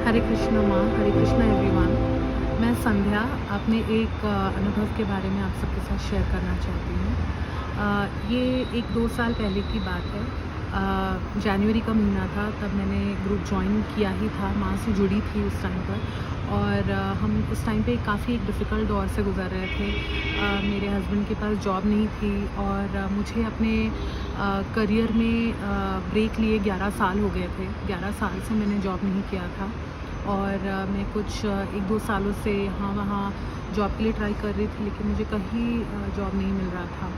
हरे कृष्णा माँ, हरे कृष्णा एवरीवन। मैं संध्या अपने एक अनुभव के बारे में आप सबके साथ शेयर करना चाहती हूँ। ये 1-2 साल पहले की बात है। जनवरी का महीना था, तब मैंने ग्रुप ज्वाइन किया ही था, माँ से जुड़ी थी उस टाइम पर। और हम उस टाइम पे काफ़ी एक डिफ़िकल्ट दौर से गुज़र रहे थे। मेरे हस्बैंड के पास जॉब नहीं थी और मुझे अपने करियर में ब्रेक लिए 11 साल हो गए थे। 11 साल से मैंने जॉब नहीं किया था और मैं कुछ 1-2 सालों से यहाँ वहाँ जॉब के लिए ट्राई कर रही थी, लेकिन मुझे कहीं जॉब नहीं मिल रहा था।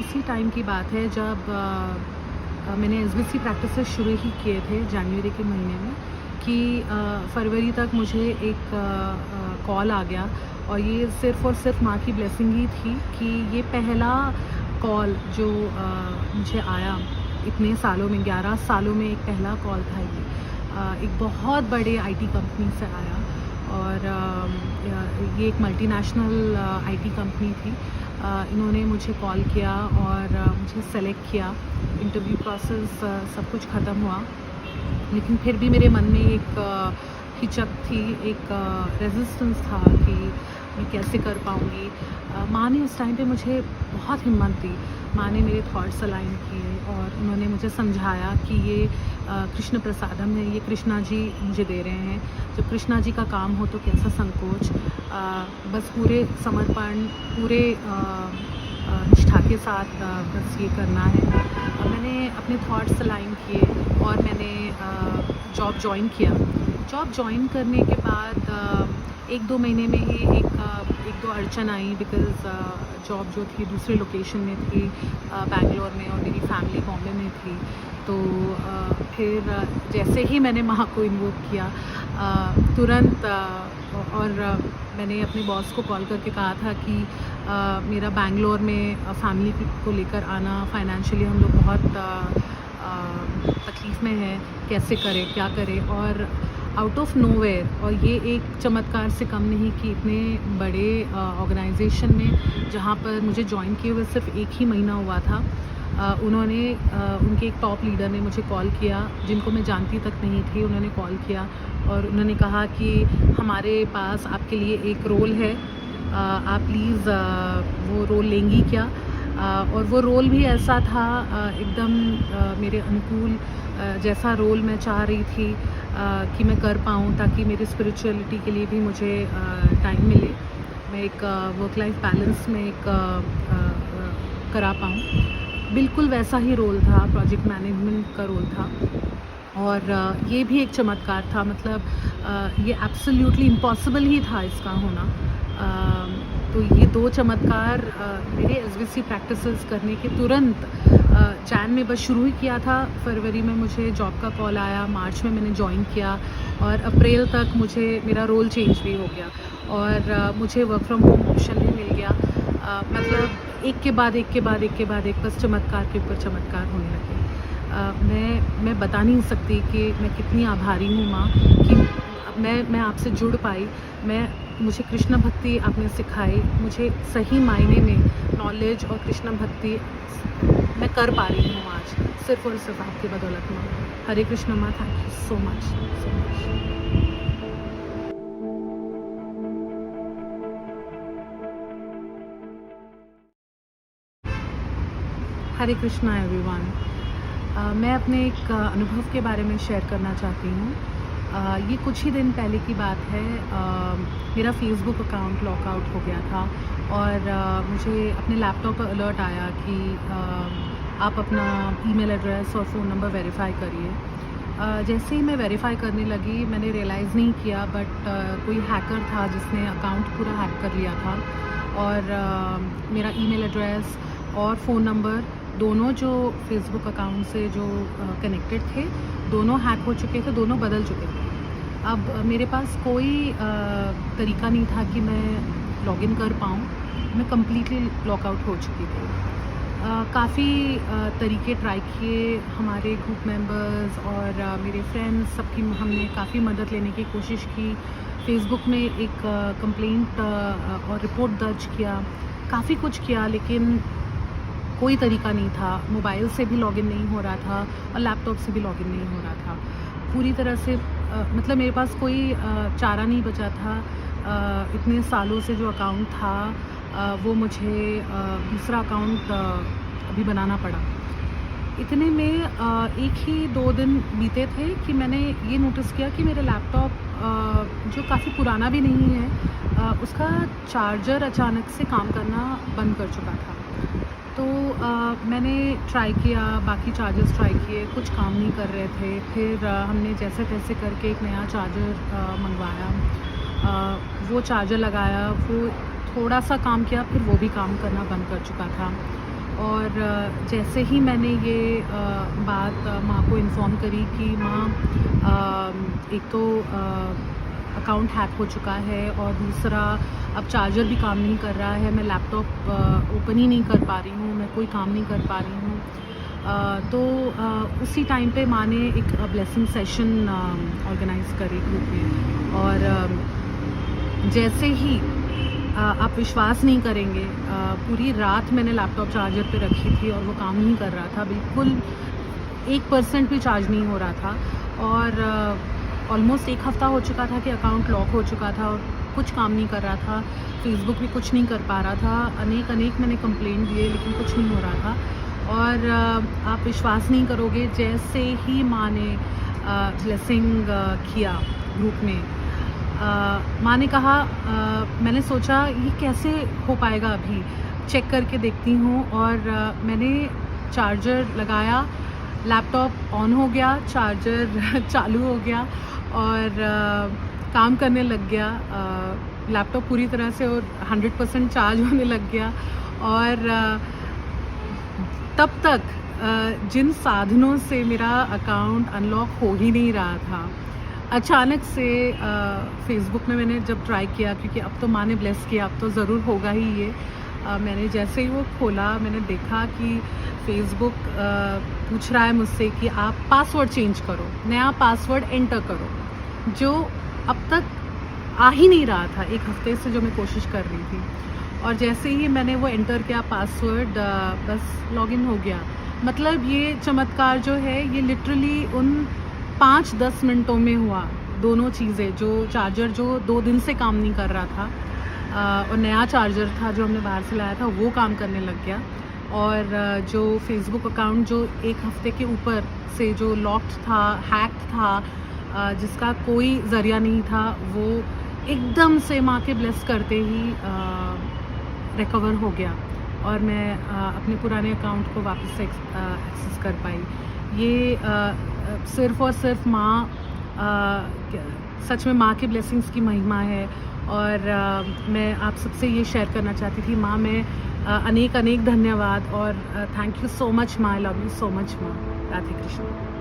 उसी टाइम की बात है जब मैंने एसबीसी प्रैक्टिसेस शुरू ही किए थे जनवरी के महीने में कि फरवरी तक मुझे एक कॉल आ गया। और ये सिर्फ़ और सिर्फ माँ की ब्लेसिंग ही थी कि ये पहला कॉल जो मुझे आया इतने सालों में, 11 सालों में एक पहला कॉल था ये। एक बहुत बड़े आईटी कंपनी से आया और ये एक मल्टीनेशनल आईटी कंपनी थी। इन्होंने मुझे कॉल किया और मुझे सेलेक्ट किया। इंटरव्यू प्रोसेस सब कुछ ख़त्म हुआ, लेकिन फिर भी मेरे मन में एक हिचक थी, एक रेजिस्टेंस था कि मैं कैसे कर पाऊँगी। माँ ने उस टाइम पे मुझे बहुत हिम्मत दी। माँ ने मेरे थॉट्स अलाइन किए और उन्होंने मुझे समझाया कि ये कृष्ण प्रसादम है, ये कृष्णा जी मुझे दे रहे हैं। जब कृष्णा जी का काम हो तो कैसा संकोच। बस पूरे समर्पण, पूरे निष्ठा के साथ बस ये करना है। मैंने अपने थॉट्स अलाइन किए और मैंने जॉब ज्वाइन किया। जॉब ज्वाइन करने के बाद 1-2 महीने में ही एक दो अड़चन आई, बिकॉज़ जॉब जो थी दूसरे लोकेशन में थी, बैंगलोर में, और मेरी फैमिली बॉम्बे में थी। तो फिर जैसे ही मैंने माँ को इन्वोक किया तुरंत और मैंने अपने बॉस को कॉल करके कहा था कि मेरा बैंगलोर में फैमिली को लेकर आना, फाइनेंशियली हम लोग बहुत तकलीफ़ में हैं, कैसे करें, क्या करें। और आउट ऑफ नोवेयर, और ये एक चमत्कार से कम नहीं कि इतने बड़े ऑर्गेनाइजेशन में जहाँ पर मुझे ज्वाइन किए हुए सिर्फ 1 ही महीना हुआ था, उन्होंने उनके एक टॉप लीडर ने मुझे कॉल किया, जिनको मैं जानती तक नहीं थी। उन्होंने कॉल किया और उन्होंने कहा कि हमारे पास आपके लिए एक रोल है, आप प्लीज़ वो रोल लेंगी क्या। और वो रोल भी ऐसा था एकदम मेरे अनुकूल, जैसा रोल मैं चाह रही थी कि मैं कर पाऊँ, ताकि मेरी स्पिरिचुअलिटी के लिए भी मुझे टाइम मिले, मैं एक वर्क लाइफ बैलेंस में एक करा पाऊँ। बिल्कुल वैसा ही रोल था, प्रोजेक्ट मैनेजमेंट का रोल था। और ये भी एक चमत्कार था, मतलब ये एब्सोल्युटली इम्पॉसिबल ही था इसका होना। तो ये 2 चमत्कार मेरे एसबीसी प्रैक्टिसेस करने के तुरंत जैन में बस शुरू ही किया था। फरवरी में मुझे जॉब का कॉल आया, मार्च में मैंने ज्वाइन किया और अप्रैल तक मुझे मेरा रोल चेंज भी हो गया और मुझे वर्क फ्रॉम होम ऑप्शन भी मिल गया। मतलब एक के बाद एक के बाद एक के बाद एक, बस चमत्कार के ऊपर चमत्कार होने लगे। मैं बता नहीं सकती कि मैं कितनी आभारी हूँ माँ कि मैं आपसे जुड़ पाई। मुझे कृष्ण भक्ति आपने सिखाई, मुझे सही मायने में नॉलेज और कृष्ण भक्ति मैं कर पा रही हूँ आज, सिर्फ़ और सिर्फ आपकी बदौलत माँ। हरे कृष्ण माँ, thank you so much, so much. Hare Krishna everyone. मैं अपने एक अनुभव के बारे में शेयर करना चाहती हूँ। ये कुछ ही दिन पहले की बात है। मेरा फेसबुक अकाउंट लॉकआउट हो गया था और मुझे अपने लैपटॉप पर अलर्ट आया कि आप अपना ईमेल एड्रेस और फ़ोन नंबर वेरीफ़ाई करिए। जैसे ही मैं वेरीफ़ाई करने लगी, मैंने रियलाइज़ नहीं किया, बट कोई हैकर था जिसने अकाउंट पूरा हैक कर लिया था और मेरा ईमेल एड्रेस और फ़ोन नंबर दोनों जो फेसबुक अकाउंट से जो कनेक्टेड थे, दोनों हैक हो चुके थे, दोनों बदल चुके थे। अब मेरे पास कोई तरीका नहीं था कि मैं लॉगिन कर पाऊँ। मैं कम्प्लीटली लॉकआउट हो चुकी थी। काफ़ी तरीके ट्राई किए, हमारे ग्रुप मेंबर्स और मेरे फ्रेंड्स सबकी हमने काफ़ी मदद लेने की कोशिश की। फेसबुक में एक कंप्लेंट और रिपोर्ट दर्ज किया, काफ़ी कुछ किया, लेकिन कोई तरीका नहीं था। मोबाइल से भी लॉगिन नहीं हो रहा था और लैपटॉप से भी लॉगिन नहीं हो रहा था। पूरी तरह से मतलब मेरे पास कोई चारा नहीं बचा था। इतने सालों से जो अकाउंट था वो मुझे दूसरा अकाउंट अभी बनाना पड़ा। इतने में एक ही 2 दिन बीते थे कि मैंने ये नोटिस किया कि मेरा लैपटॉप जो काफ़ी पुराना भी नहीं है, उसका चार्जर अचानक से काम करना बंद कर चुका था। तो मैंने ट्राई किया, बाकी चार्जर्स ट्राई किए, कुछ काम नहीं कर रहे थे। फिर हमने जैसे तैसे करके एक नया चार्जर मंगवाया, वो चार्जर लगाया, वो थोड़ा सा काम किया, फिर वो भी काम करना बंद कर चुका था। और जैसे ही मैंने ये बात माँ को इन्फॉर्म करी कि माँ, एक तो अकाउंट हैक हो चुका है और दूसरा अब चार्जर भी काम नहीं कर रहा है, मैं लैपटॉप ओपन ही नहीं कर पा रही हूँ, मैं कोई काम नहीं कर पा रही हूँ। तो उसी टाइम पे माँ ने एक ब्लेसिंग सेशन ऑर्गेनाइज़ करी ग्रुप में। और जैसे ही आप विश्वास नहीं करेंगे, पूरी रात मैंने लैपटॉप चार्जर पे रखी थी और वो काम नहीं कर रहा था, बिल्कुल 1% भी चार्ज नहीं हो रहा था। और ऑलमोस्ट 1 हफ़्ता हो चुका था कि अकाउंट लॉक हो चुका था और कुछ काम नहीं कर रहा था। फेसबुक भी कुछ नहीं कर पा रहा था। अनेक मैंने कंप्लेंट दिए, लेकिन कुछ नहीं हो रहा था। और आप विश्वास नहीं करोगे, जैसे ही माँ ने ब्लेसिंग किया ग्रुप में, माँ ने कहा, मैंने सोचा ये कैसे हो पाएगा, अभी चेक करके देखती हूँ। और मैंने चार्जर लगाया, लैपटॉप ऑन हो गया, चार्जर चालू हो गया और काम करने लग गया। लैपटॉप पूरी तरह से और 100% चार्ज होने लग गया। और तब तक जिन साधनों से मेरा अकाउंट अनलॉक हो ही नहीं रहा था, अचानक से फेसबुक में मैंने जब ट्राई किया, क्योंकि अब तो माँ ने ब्लेस किया, अब तो ज़रूर होगा ही ये। मैंने जैसे ही वो खोला, मैंने देखा कि फेसबुक पूछ रहा है मुझसे कि आप पासवर्ड चेंज करो, नया पासवर्ड एंटर करो, जो अब तक आ ही नहीं रहा था। 1 हफ़्ते से जो मैं कोशिश कर रही थी। और जैसे ही मैंने वो एंटर किया पासवर्ड, बस लॉगिन हो गया। मतलब ये चमत्कार जो है, ये लिटरली उन 5-10 मिनटों में हुआ। दोनों चीज़ें, जो चार्जर जो 2 दिन से काम नहीं कर रहा था और नया चार्जर था जो हमने बाहर से लाया था, वो काम करने लग गया। और जो फेसबुक अकाउंट जो 1 हफ़्ते के ऊपर से जो लॉक्ड था, हैक्ड था, जिसका कोई ज़रिया नहीं था, वो एकदम से माँ के ब्लेस करते ही रिकवर हो गया और मैं अपने पुराने अकाउंट को वापस से एक्सेस कर पाई। ये सिर्फ़ और सिर्फ माँ, सच में माँ के ब्लेसिंग्स की महिमा है। और मैं आप सबसे ये शेयर करना चाहती थी, माँ, मैं अनेक धन्यवाद और थैंक यू सो मच माँ, I love you so much माँ। राधे कृष्ण।